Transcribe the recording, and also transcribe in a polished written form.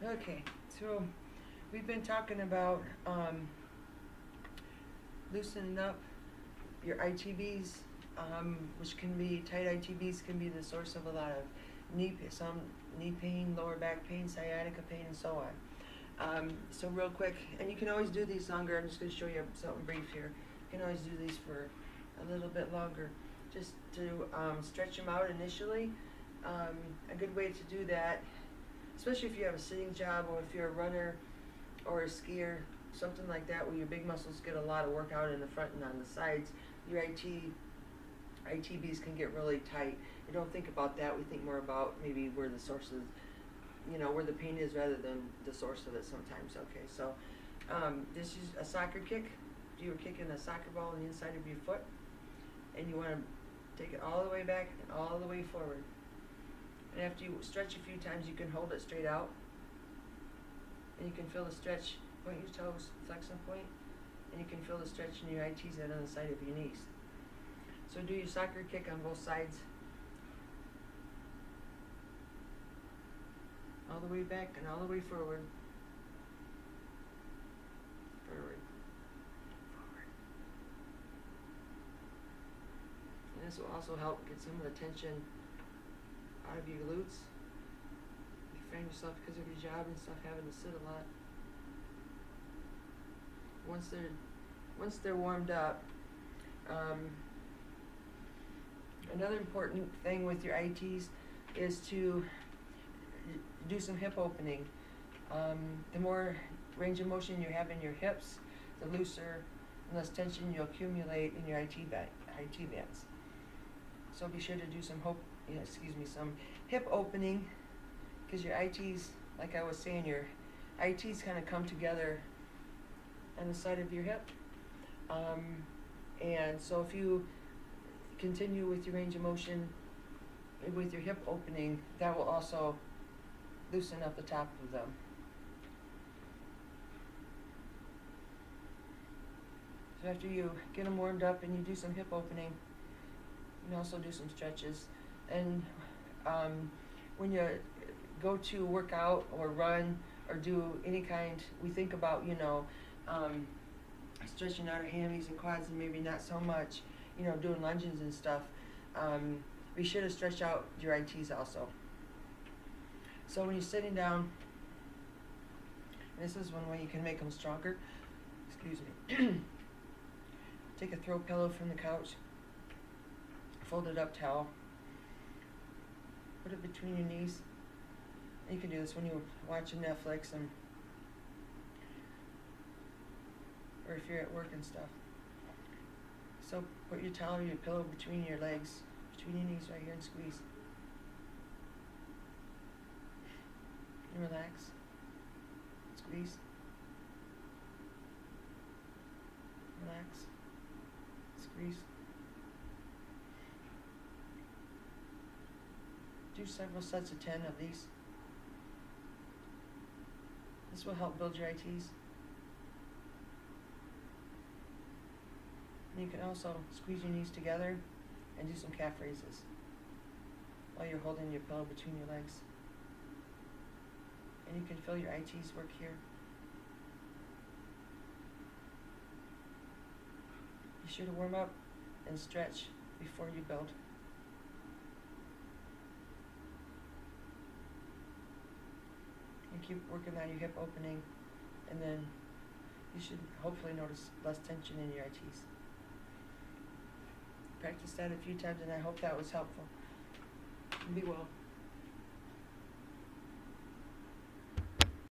Okay, so we've been talking about loosening up your ITBs, which can be, tight ITBs can be the source of a lot of some knee pain, lower back pain, sciatica pain, and so on. So real quick, and you can always do these longer. I'm just going to show you something brief here. You can always do these for a little bit longer, just to stretch them out initially. A good way to do that, especially if you have a sitting job or if you're a runner or a skier, something like that where your big muscles get a lot of work out in the front and on the sides, your ITBs can get really tight. We don't think about that. We think more about maybe where the source is, where the pain is rather than the source of it sometimes. Okay, so this is a soccer kick. You were kicking a soccer ball on the inside of your foot, and you want to take it all the way back and all the way forward. And after you stretch a few times, you can hold it straight out, and you can feel the stretch. Point your toes, flex and point, and you can feel the stretch in your ITs and on the side of your knees. So do your soccer kick on both sides. All the way back and all the way forward. Forward. Forward. And this will also help get some of the tension out of your glutes. If you find yourself, because of your job and stuff, having to sit a lot. Once they're warmed up, another important thing with your ITs is to do some hip opening. The more range of motion you have in your hips, the looser and less tension you'll accumulate in your IT bands. So be sure to do some hip opening, because your ITs, like I was saying, your ITs kind of come together on the side of your hip. And so if you continue with your range of motion with your hip opening, that will also loosen up the top of them. So after you get them warmed up and you do some hip opening, you can also do some stretches. And when you go to work out or run or do any kind, we think about, stretching out our hammies and quads, and maybe not so much, doing lunges and stuff. Be sure to stretch out your ITs also. So when you're sitting down, this is one way you can make them stronger. Excuse me. Take a throw pillow from the couch, folded up towel, put it between your knees. And you can do this when you're watching Netflix or if you're at work and stuff. So put your towel or your pillow between your legs, between your knees right here, and squeeze. And relax. Squeeze. Relax. Squeeze. Do several sets of 10 of these. This will help build your ITs. And you can also squeeze your knees together and do some calf raises while you're holding your pillow between your legs. And you can feel your ITs work here. Be sure to warm up and stretch before you build. And keep working on your hip opening, and then you should hopefully notice less tension in your ITs. Practice that a few times, and I hope that was helpful. Be well.